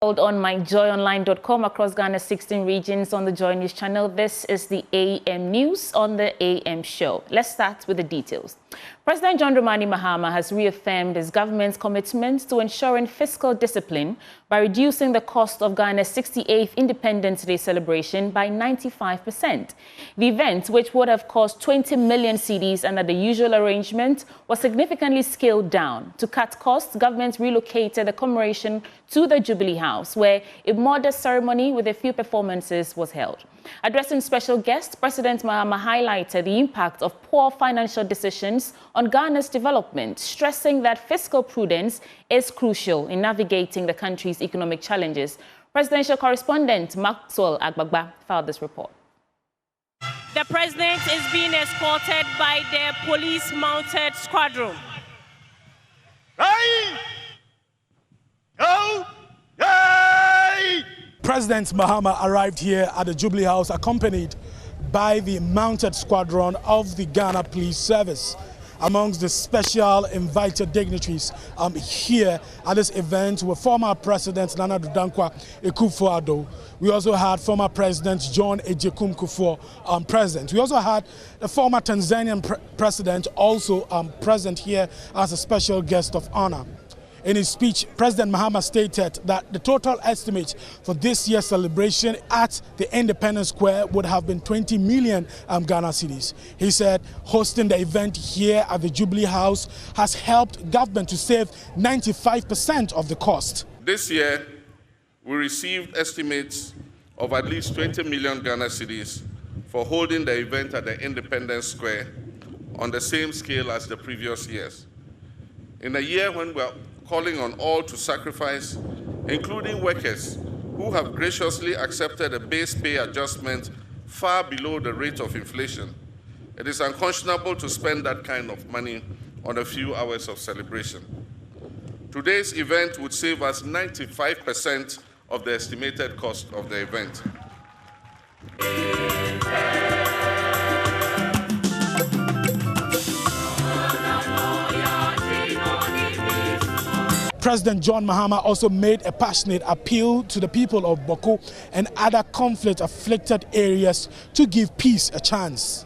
On myjoyonline.com across Ghana's 16 regions on the Joy News channel. This is the AM News on the AM show. Let's start with the details. President John Dramani Mahama has reaffirmed his government's commitment to ensuring fiscal discipline by reducing the cost of Ghana's 68th Independence Day celebration by 95%. The event, which would have cost 20 million cedis under the usual arrangement, was significantly scaled down. To cut costs, government relocated the commemoration to the Jubilee House, where a modest ceremony with a few performances was held. Addressing special guests, President Mahama highlighted the impact of poor financial decisions on Ghana's development, stressing that fiscal prudence is crucial in navigating the country's economic challenges. Presidential correspondent Maxwell Agbagba filed this report. The president is being escorted by the police mounted squadron. President Mahama arrived here at the Jubilee House accompanied by the mounted squadron of the Ghana Police Service. Amongst the special invited dignitaries here at this event were former President Nana Addo Dankwa Akufo-Addo. We also had former President John Agyekum Kufuor present. We also had the former Tanzanian president also present here as a special guest of honor. In his speech, President Mahama stated that the total estimate for this year's celebration at the Independence Square would have been 20 million Ghana cedis. He said hosting the event here at the Jubilee House has helped government to save 95% of the cost. This year, we received estimates of at least 20 million Ghana cedis for holding the event at the Independence Square on the same scale as the previous years. In a year when we're calling on all to sacrifice, including workers who have graciously accepted a base pay adjustment far below the rate of inflation, it is unconscionable to spend that kind of money on a few hours of celebration. Today's event would save us 95% of the estimated cost of the event. President John Mahama also made a passionate appeal to the people of Boko and other conflict-afflicted areas to give peace a chance.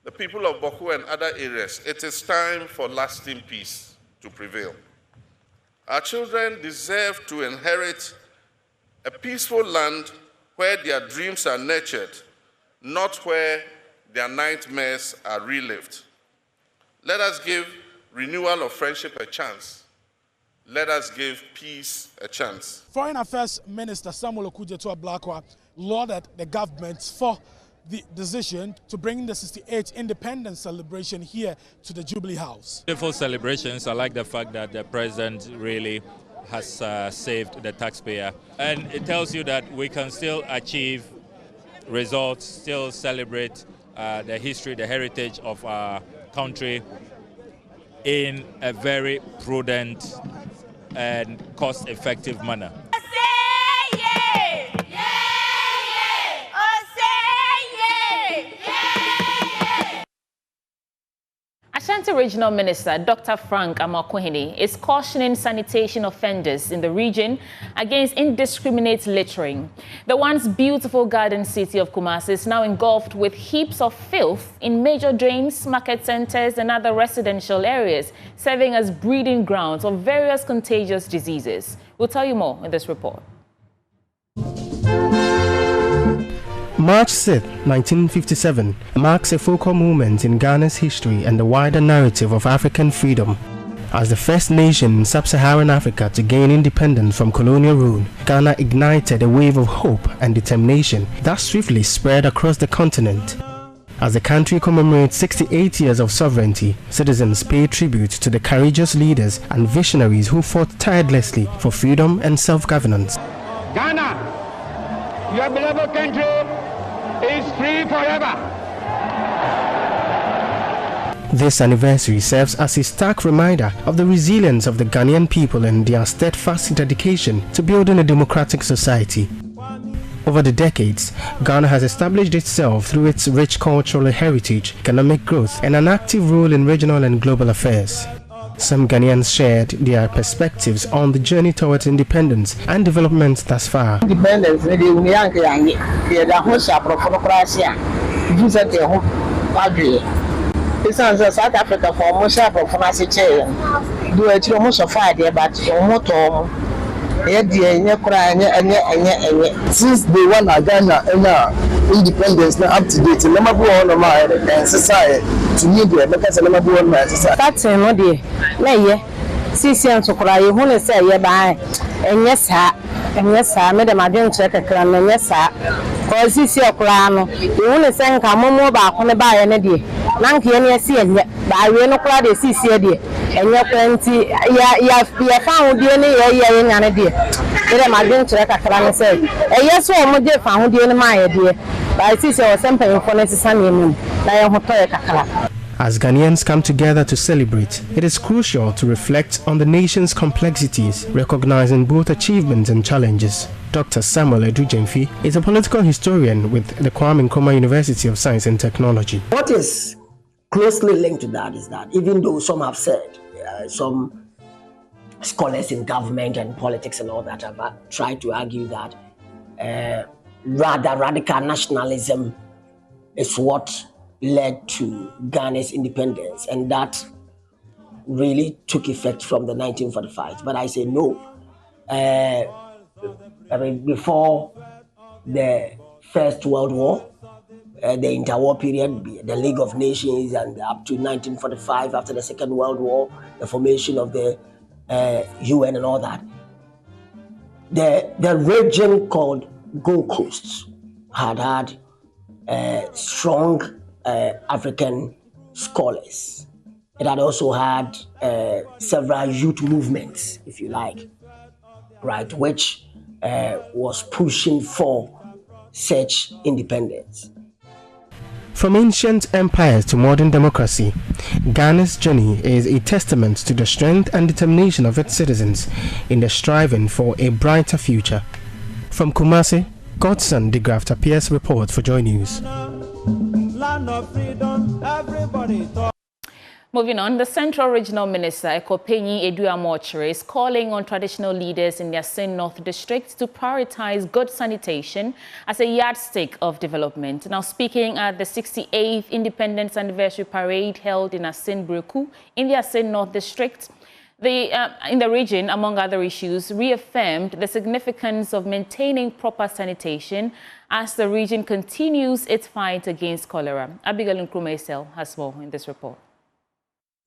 The people of Boko and other areas, it is time for lasting peace to prevail. Our children deserve to inherit a peaceful land where their dreams are nurtured, not where their nightmares are relived. Let us give renewal of friendship a chance. Let us give peace a chance. Foreign Affairs Minister Samuel Okudzeto-Ablakwa lauded the government for the decision to bring the 68th independence celebration here to the Jubilee House. Beautiful celebrations. I like the fact that the president really has saved the taxpayer. And it tells you that we can still achieve results, still celebrate the history, the heritage of our country in a very prudent and cost-effective manner. Ashanti Regional Minister Dr. Frank Amakwehene is cautioning sanitation offenders in the region against indiscriminate littering. The once beautiful garden city of Kumasi is now engulfed with heaps of filth in major drains, market centers and other residential areas, serving as breeding grounds of various contagious diseases. We'll tell you more in this report. March 6, 1957 marks a focal moment in Ghana's history and the wider narrative of African freedom. As the first nation in sub-Saharan Africa to gain independence from colonial rule, Ghana ignited a wave of hope and determination that swiftly spread across the continent. As the country commemorates 68 years of sovereignty, citizens pay tribute to the courageous leaders and visionaries who fought tirelessly for freedom and self-governance. Ghana, your beloved country, is free forever. This anniversary serves as a stark reminder of the resilience of the Ghanaian people and their steadfast dedication to building a democratic society. Over the decades, Ghana has established itself through its rich cultural heritage, economic growth, and an active role in regional and global affairs. Some Ghanaians shared their perspectives on the journey towards independence and development thus far. Independence, South Africa for most of do it almost a 5 years, but since they won Ghana independence now up to date, number one of my society to me because number one my society. That's no dear. Nay, CCN to cry, you want to say, yeah, bye. And yes, sir, Madam, I didn't check a crown, and yes, sir. Because CC crown, you want to send come more back on the buy and a day. Nanky and yes, I will not cry the CC dear. And your plenty, yeah, found DNA, and a dear. Madam, I didn't check a crown and say, yes, one more found you in my idea. But I see your something for necessary. As Ghanaians come together to celebrate, it is crucial to reflect on the nation's complexities, recognizing both achievements and challenges. Dr. Samuel Edujemfi is a political historian with the Kwame Nkrumah University of Science and Technology. What is closely linked to that is that even though some have said, some scholars in government and politics and all that have tried to argue that rather radical nationalism is what led to Ghana's independence, and that really took effect from the 1945. But I say no. Before the First World War, the interwar period, the League of Nations, and up to 1945, after the Second World War, the formation of the UN and all that, the region called Gold Coast had strong African scholars. It had also had several youth movements, if you like, right, which was pushing for such independence. From ancient empires to modern democracy, Ghana's journey is a testament to the strength and determination of its citizens in the striving for a brighter future. From Kumasi, Godson de Graft appears report for Joy News. Land of freedom, everybody talk. Moving on, the Central Regional Minister, Ekopenyi Eduamochire, is calling on traditional leaders in the Asin North District to prioritize good sanitation as a yardstick of development. Now, speaking at the 68th Independence Anniversary Parade held in Asin Breku in the Asin North District, in the region, among other issues, reaffirmed the significance of maintaining proper sanitation as the region continues its fight against cholera. Abigail Nkrumah has more in this report.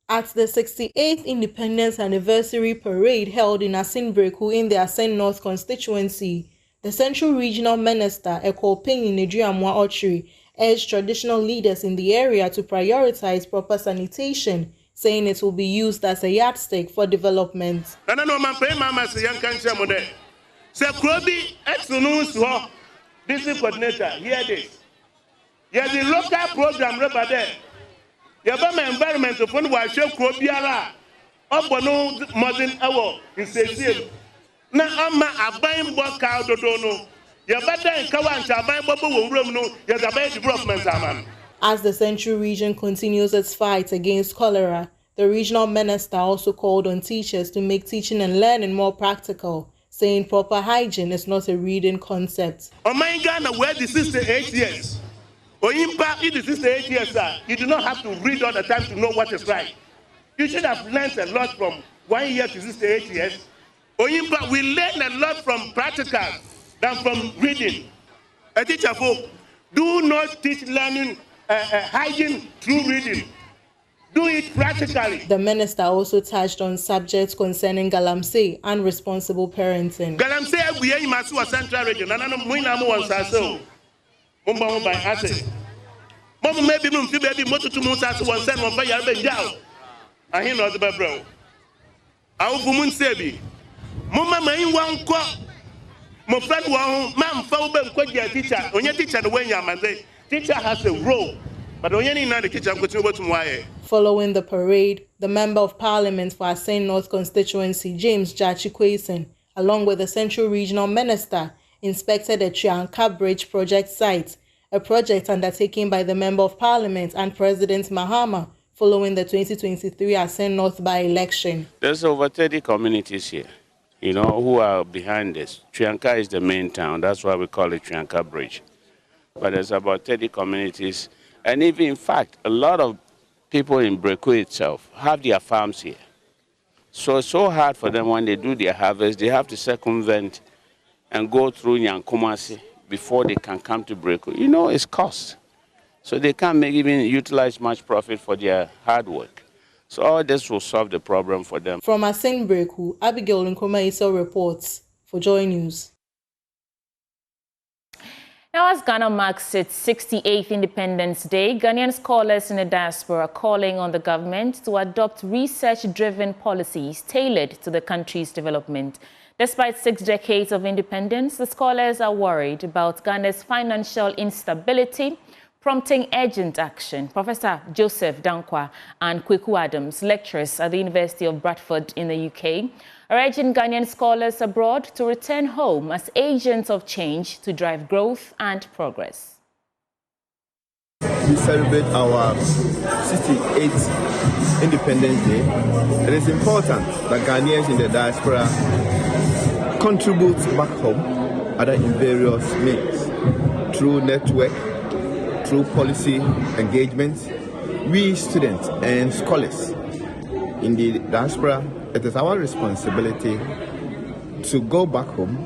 At the 68th Independence Anniversary Parade held in Asin Breku in the Asin North constituency, the Central Regional Minister, Ekopenyi Eduamochire, urged traditional leaders in the area to prioritize proper sanitation, saying it will be used as a yardstick for development. District coordinator, hear this. Here's the local program right there. You have my environment to fund why show Krobiara up on modern hour in Cecil. Now I'm a buying book out of Dono. You better in Kawan Chabai Bobo room no, there's a bad development. As the Central Region continues its fight against cholera, the regional minister also called on teachers to make teaching and learning more practical, saying proper hygiene is not a reading concept. Oh my Ghana, where the 68 years? Or impact in the 68 years, sir, you do not have to read all the time to know what is right. You should have learned a lot from 1 year to 68 years. Or impact, we learn a lot from practical than from reading. A teacher, do not teach learning hygiene through reading. Do it practically. The minister also touched on subjects concerning galamsey and responsible parenting. Galamsey, we are in Masua Central Region, and I'm going to so. Mumba by Ase. Mom maybe baby motor to Musa one send one fire ben down. I hear not the bro. Our woman sebi. Mumma may one quack. My friend one man found them quite your teacher. On your teacher the way you man say teacher has a role. But on any night the kitchen continue to wire. Following the parade, the Member of Parliament for Asin North constituency, James Jachi, along with the Central Regional Minister, inspected the Trianka Bridge project site, a project undertaken by the Member of Parliament and President Mahama following the 2023 Ascent North by-election. There's over 30 communities here, you know, who are behind this. Trianka is the main town. That's why we call it Trianka Bridge. But there's about 30 communities. And even, in fact, a lot of people in Breku itself have their farms here. So it's so hard for them when they do their harvest. They have to circumvent and go through Nyankumasi before they can come to Breku. You know, it's cost. So they can't even utilize much profit for their hard work. So all this will solve the problem for them. From Ascent Breku, Abigail Nkoma Iso reports for Joy News. Now, as Ghana marks its 68th Independence Day, Ghanaian scholars in the diaspora are calling on the government to adopt research-driven policies tailored to the country's development. Despite 6 decades of independence, the scholars are worried about Ghana's financial instability, prompting urgent action. Professor Joseph Dankwa and Kweku Adams, lecturers at the University of Bradford in the UK, are urging Ghanaian scholars abroad to return home as agents of change to drive growth and progress. We celebrate our 68th Independence Day. It is important that Ghanaians in the diaspora contribute back home, either in various means, through network, through policy engagements. We students and scholars in the diaspora, it is our responsibility to go back home,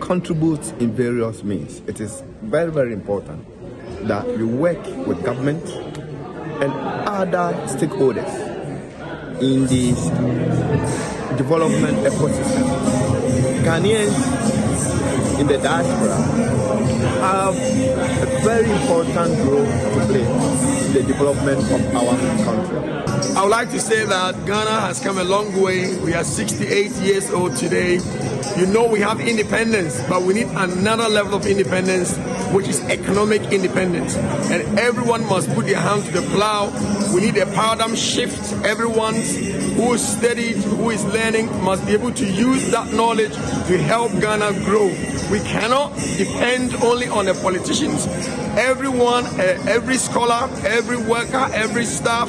contribute in various means. It is very, very important that we work with government and other stakeholders in the development ecosystem. Ghanaians in the diaspora have a very important role to play in the development of our country. I would like to say that Ghana has come a long way. We are 68 years old today. You know, we have independence, but we need another level of independence, which is economic independence. And everyone must put their hand to the plow. We need a paradigm shift. Everyone who is studied, who is learning, must be able to use that knowledge to help Ghana grow. We cannot depend only on the politicians. Everyone, every scholar, every worker, every staff,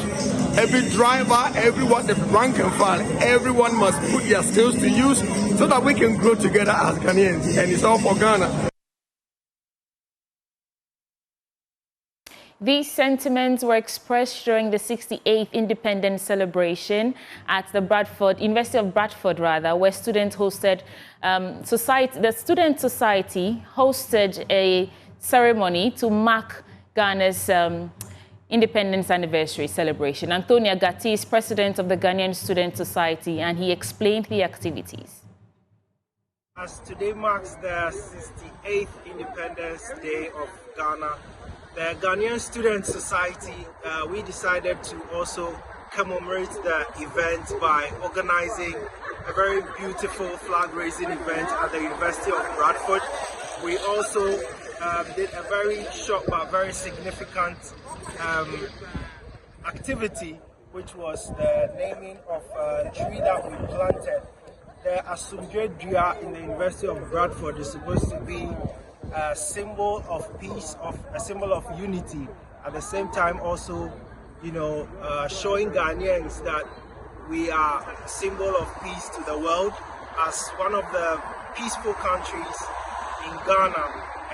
every driver, everyone, the rank and file, everyone must put their skills to use so that we can grow together as Ghanaians. And it's all for Ghana. These sentiments were expressed during the 68th Independence celebration at the University of Bradford, where students hosted the Student Society hosted a ceremony to mark Ghana's Independence Anniversary celebration. Antonia Gatti is president of the Ghanaian Student Society, and he explained the activities. As today marks the 68th Independence Day of Ghana, the Ghanaian Student Society, we decided to also commemorate the event by organizing a very beautiful flag-raising event at the University of Bradford. We also did a very short but very significant activity, which was the naming of a tree that we planted. The Asumdwe Dua in the University of Bradford is supposed to be a symbol of peace, a symbol of unity. At the same time, also, you know, showing Ghanaians that we are a symbol of peace to the world as one of the peaceful countries in Ghana.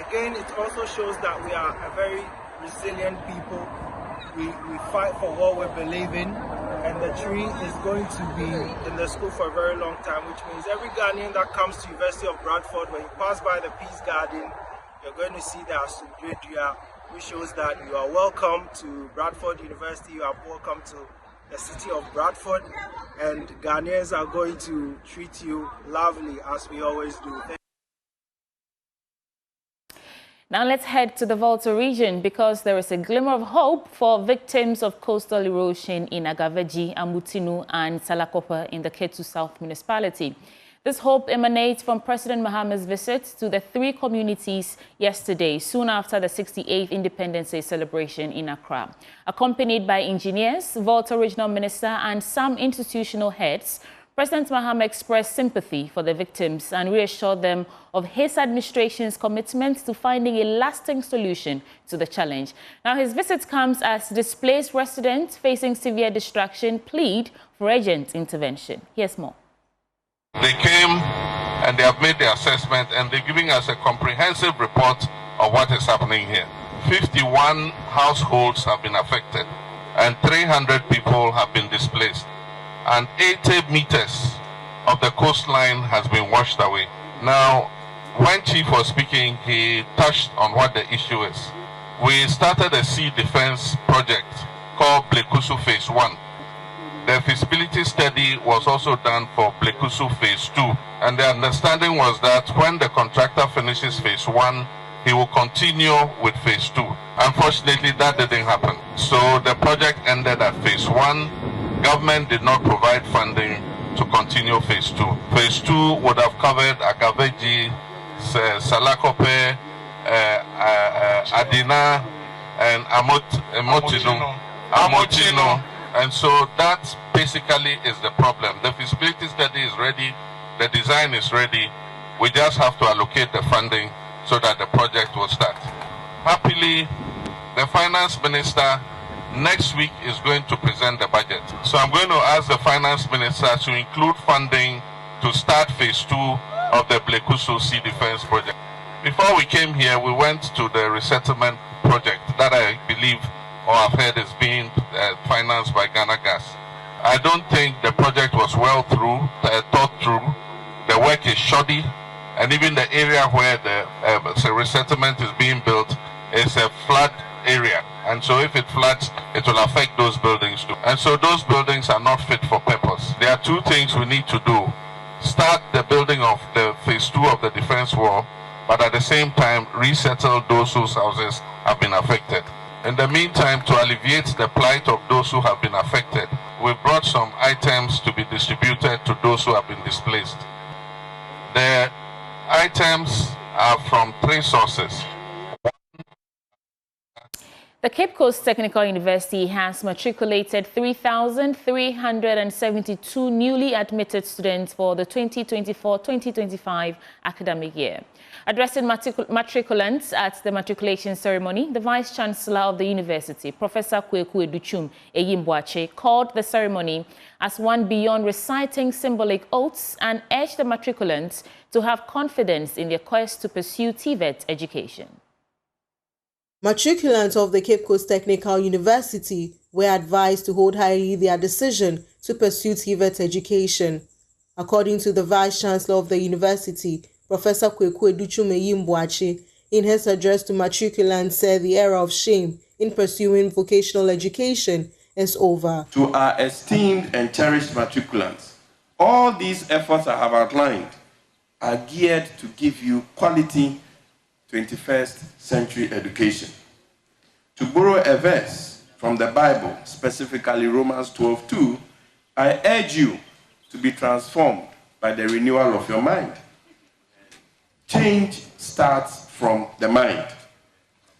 Again, it also shows that we are a very resilient people. We fight for what we believe in, and the tree is going to be in the school for a very long time, which means every Ghanaian that comes to University of Bradford, when you pass by the Peace Garden, you're going to see the Asumdwe Dua, which shows that you are welcome to Bradford University, you are welcome to the city of Bradford, and Ghanaians are going to treat you lovely as we always do. Now let's head to the Volta region because there is a glimmer of hope for victims of coastal erosion in Agaveji, Amutinu and Salakopa in the Ketu South municipality. This hope emanates from President Mahama's visit to the 3 communities yesterday, soon after the 68th Independence Day celebration in Accra. Accompanied by engineers, Volta Regional Minister and some institutional heads, President Mahama expressed sympathy for the victims and reassured them of his administration's commitment to finding a lasting solution to the challenge. Now, his visit comes as displaced residents facing severe destruction plead for urgent intervention. Here's more. They came and they have made the assessment and they're giving us a comprehensive report of what is happening here. 51 households have been affected and 300 people have been displaced. And 80 meters of the coastline has been washed away. Now, when Chief was speaking, he touched on what the issue is. We started a sea defense project called Blekusu Phase 1. The feasibility study was also done for Blekusu Phase 2. And the understanding was that when the contractor finishes Phase 1, he will continue with Phase 2. Unfortunately, that didn't happen. So the project ended at Phase 1. Government did not provide funding to continue Phase 2. Phase 2 would have covered Agaveji, Salakope, Adina, and Amotino. And so that basically is the problem. The feasibility study is ready, the design is ready. We just have to allocate the funding so that the project will start. Happily, the finance minister next week is going to present the budget. So I'm going to ask the finance minister to include funding to start Phase 2 of the Blekusu Sea Defense project. Before we came here, we went to the resettlement project that I believe or I've heard is being financed by Ghana Gas. I don't think the project was well thought through. The work is shoddy, and even the area where the resettlement is being built is a flood area. And so if it floods, it will affect those buildings too. And so those buildings are not fit for purpose. There are two things we need to do. Start the building of the Phase 2 of the defense wall, but at the same time, resettle those whose houses have been affected. In the meantime, to alleviate the plight of those who have been affected, we brought some items to be distributed to those who have been displaced. The items are from 3 sources. The Cape Coast Technical University has matriculated 3,372 newly admitted students for the 2024-2025 academic year. Addressing matriculants at the matriculation ceremony, the Vice-Chancellor of the university, Professor Kweku Educhum Eyimboache, called the ceremony as one beyond reciting symbolic oaths and urged the matriculants to have confidence in their quest to pursue TVET education. Matriculants of the Cape Coast Technical University were advised to hold highly their decision to pursue TVET education. According to the Vice-Chancellor of the university, Professor Kweku Educhum Eyimboache, in his address to matriculants, said the era of shame in pursuing vocational education is over. To our esteemed and cherished matriculants, all these efforts I have outlined are geared to give you quality 21st century education. To borrow a verse from the Bible, specifically Romans 12:2, I urge you to be transformed by the renewal of your mind. Change starts from the mind.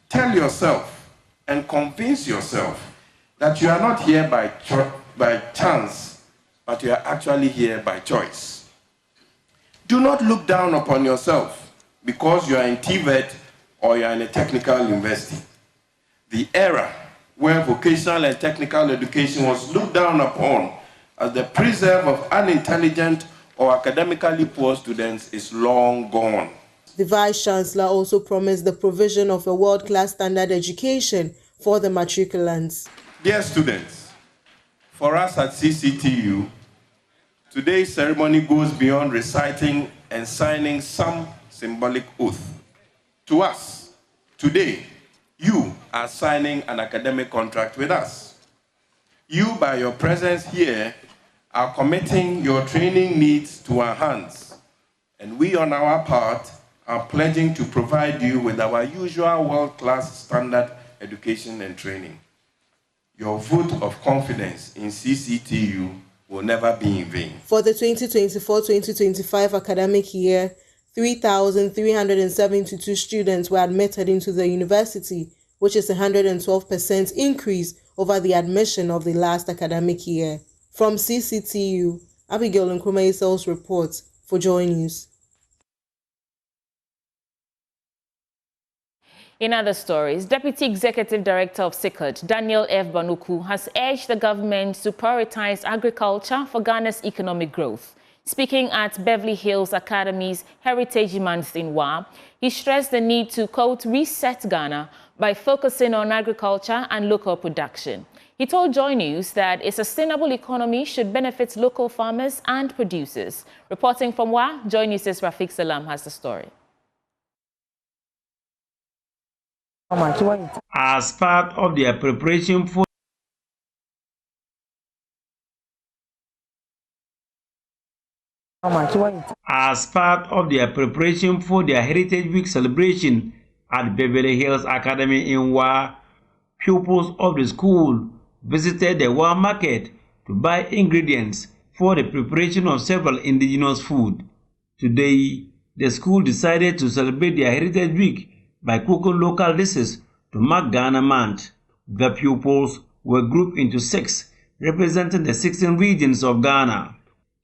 Tell yourself and convince yourself that you are not here by chance, but you are actually here by choice. Do not look down upon yourself because you are in TVET or you are in a technical university. The era where vocational and technical education was looked down upon as the preserve of unintelligent or academically poor students is long gone. The Vice-Chancellor also promised the provision of a world-class standard education for the matriculants. Dear students, for us at CCTU, today's ceremony goes beyond reciting and signing some symbolic oath. To us, today, you are signing an academic contract with us. You, by your presence here, are committing your training needs to our hands, and we on our part are pledging to provide you with our usual world-class standard education and training. Your vote of confidence in CCTU will never be in vain. For the 2024-2025 academic year, 3,372 students were admitted into the university, which is a 112% increase over the admission of the last academic year. From CCTU, Abigail Nkrumah reports for Joy News. In other stories, Deputy Executive Director of SICOD, Daniel F. Banuku, has urged the government to prioritize agriculture for Ghana's economic growth. Speaking at Beverly Hills Academy's Heritage Month in WA, he stressed the need to, quote, reset Ghana by focusing on agriculture and local production. He told Joy News that a sustainable economy should benefit local farmers and producers. Reporting from WA, Joy News' Rafiq Salam has the story. As part of their preparation for their Heritage Week celebration at Beverly Hills Academy in WA, pupils of the school visited the WA market to buy ingredients for the preparation of several indigenous food. Today, the school decided to celebrate their Heritage Week by cooking local dishes to mark Ghana Month. The pupils were grouped into 6, representing the 16 regions of Ghana.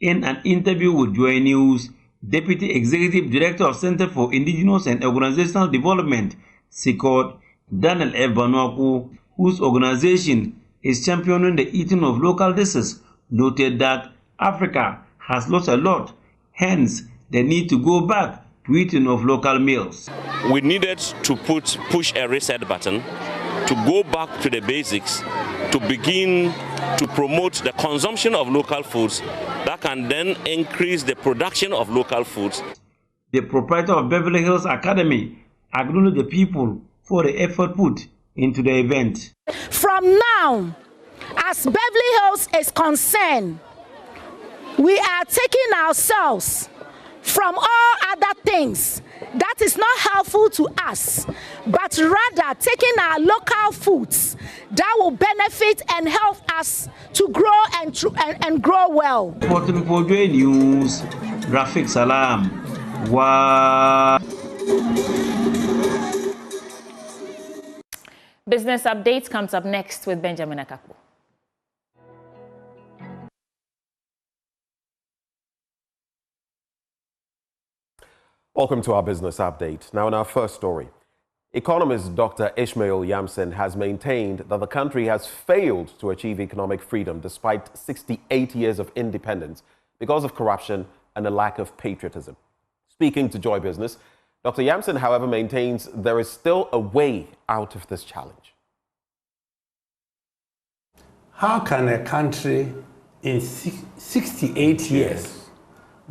In an interview with Joy News, Deputy Executive Director of Center for Indigenous and Organizational Development, SICOD, Daniel F. Banuku, whose organization is championing the eating of local dishes, noted that Africa has lost a lot, hence the need to go back to eating of local meals. We needed to push a reset button, to go back to the basics, to begin to promote the consumption of local foods that can then increase the production of local foods. The proprietor of Beverly Hills Academy acknowledged the people for the effort put into the event. From now, as Beverly Hills is concerned, we are taking ourselves from all other things that is not helpful to us, but rather taking our local foods that will benefit and help us to grow and grow well. Reporting for Joy News, Rafiq Salam. Wow. Business Updates comes up next with Benjamin Akapo. Welcome to our business update. Now in our first story, economist Dr. Ishmael Yamson has maintained that the country has failed to achieve economic freedom despite 68 years of independence because of corruption and a lack of patriotism. Speaking to Joy Business, Dr. Yamson, however, maintains there is still a way out of this challenge. How can a country in 68 years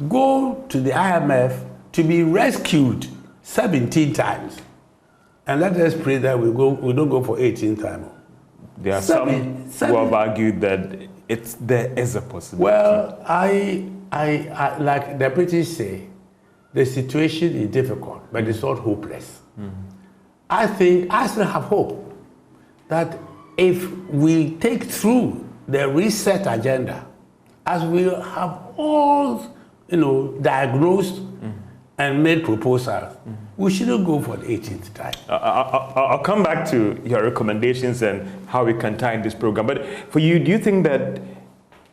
go to the IMF to be rescued 17 times? And let us pray that we don't go for 18 times. There are some who have argued that there is a possibility. Well, I like the British say, the situation is difficult, but it's not hopeless. I think I still have hope that if we take through the reset agenda, as we have all diagnosed and made proposals, we shouldn't go for the 18th time. I'll come back to your recommendations and how we can tie in this program. But for you, do you think that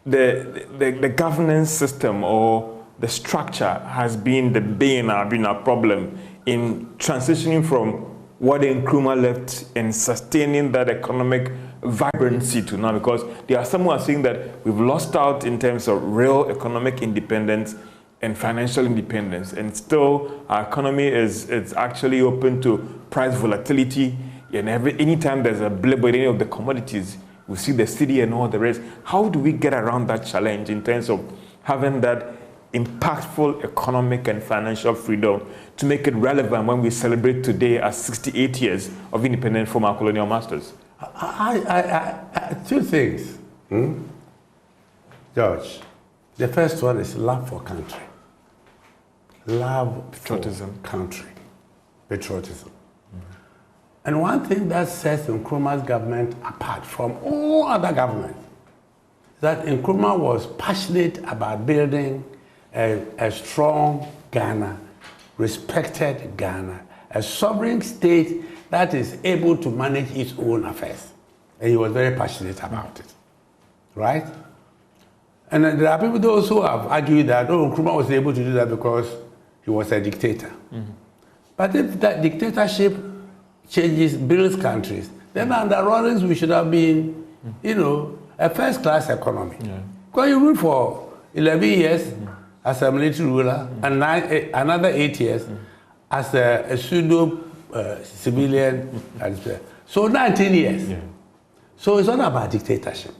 the governance system or the structure has been been a problem in transitioning from what Nkrumah left and sustaining that economic vibrancy to now? Because there are some who are saying that we've lost out in terms of real economic independence and financial independence, and still our economy is actually open to price volatility, and anytime there's a blip with any of the commodities, we see the city and all the rest. How do we get around that challenge in terms of having that impactful economic and financial freedom to make it relevant when we celebrate today as 68 years of independence from our colonial masters? Two things, George. The first one is love for country. Love patriotism. For country. Patriotism. And one thing that sets Nkrumah's government apart from all other governments is that Nkrumah was passionate about building a strong Ghana, respected Ghana, a sovereign state that is able to manage its own affairs. And he was very passionate about it, right? And there are people those who have argued that, oh, Nkrumah was able to do that because he was a dictator. But if that dictatorship changes, builds countries, then under Rawlings we should have been, you know, a first-class economy. Because you ruled for 11 years as a military ruler and another 8 years as a pseudo civilian. So 19 years. So it's not about dictatorship.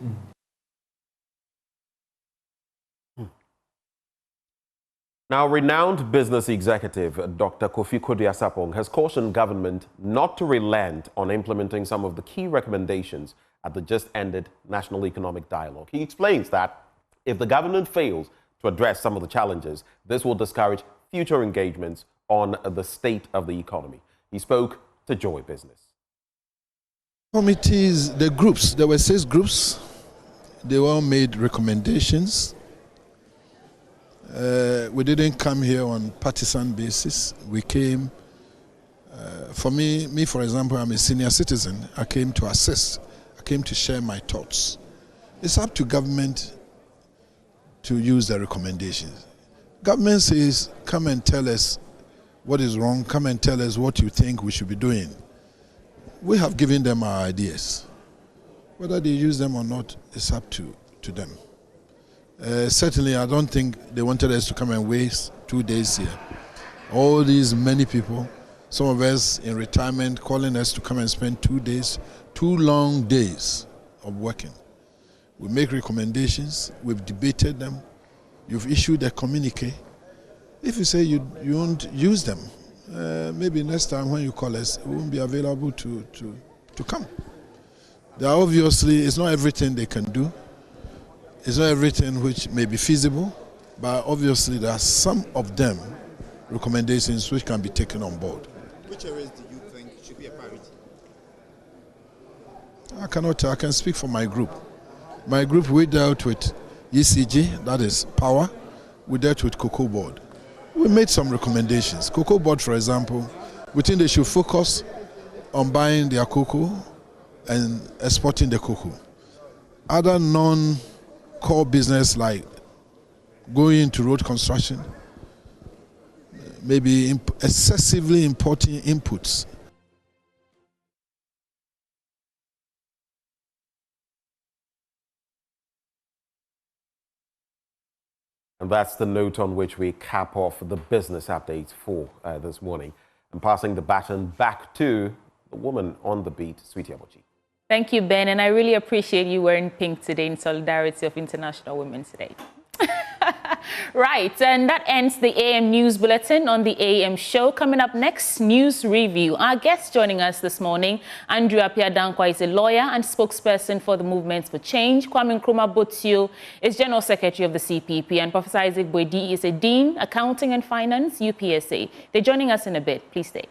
Now, renowned business executive Dr. Kofi Kodu-Asapong has cautioned government not to relent on implementing some of the key recommendations at the just-ended National Economic Dialogue. He explains that if the government fails to address some of the challenges, this will discourage future engagements on the state of the economy. He spoke to Joy Business. Committees, the groups, there were 6 groups. They all made recommendations. We didn't come here on partisan basis. We came, for me, for example, I'm a senior citizen. I came to assist. I came to share my thoughts. It's up to government to use the recommendations. Government says, come and tell us what is wrong. Come and tell us what you think we should be doing. We have given them our ideas. Whether they use them or not, it's up to them. Certainly, I don't think they wanted us to come and waste 2 days here. All these many people, some of us in retirement, calling us to come and spend 2 days, 2 long days of working. We make recommendations, we've debated them, you've issued a communique. If you say you won't use them, maybe next time when you call us, we won't be available to come. There are obviously, it's not everything they can do. It's not everything which may be feasible, but obviously there are some of them recommendations which can be taken on board. Which areas do you think should be a priority? I cannot tell. I can speak for my group. My group, we dealt with ECG, that is power. We dealt with Cocoa Board. We made some recommendations. Cocoa Board, for example, we think they should focus on buying their cocoa and exporting the cocoa. Other non-core business like going into road construction, maybe excessively importing inputs. And that's the note on which we cap off the business updates for this morning. I'm passing the baton back to the woman on the beat, Sweetie Abochi. Thank you, Ben, and I really appreciate you wearing pink today in solidarity of International Women's Day. Right, and that ends the AM News Bulletin on the AM Show. Coming up next, News Review. Our guest joining us this morning, Andrew Appiah-Dankwa, is a lawyer and spokesperson for the Movement for Change. Kwame Nkrumah Botsio is General Secretary of the CPP, and Professor Isaac Boedi is a Dean, Accounting and Finance, UPSA. They're joining us in a bit. Please stay.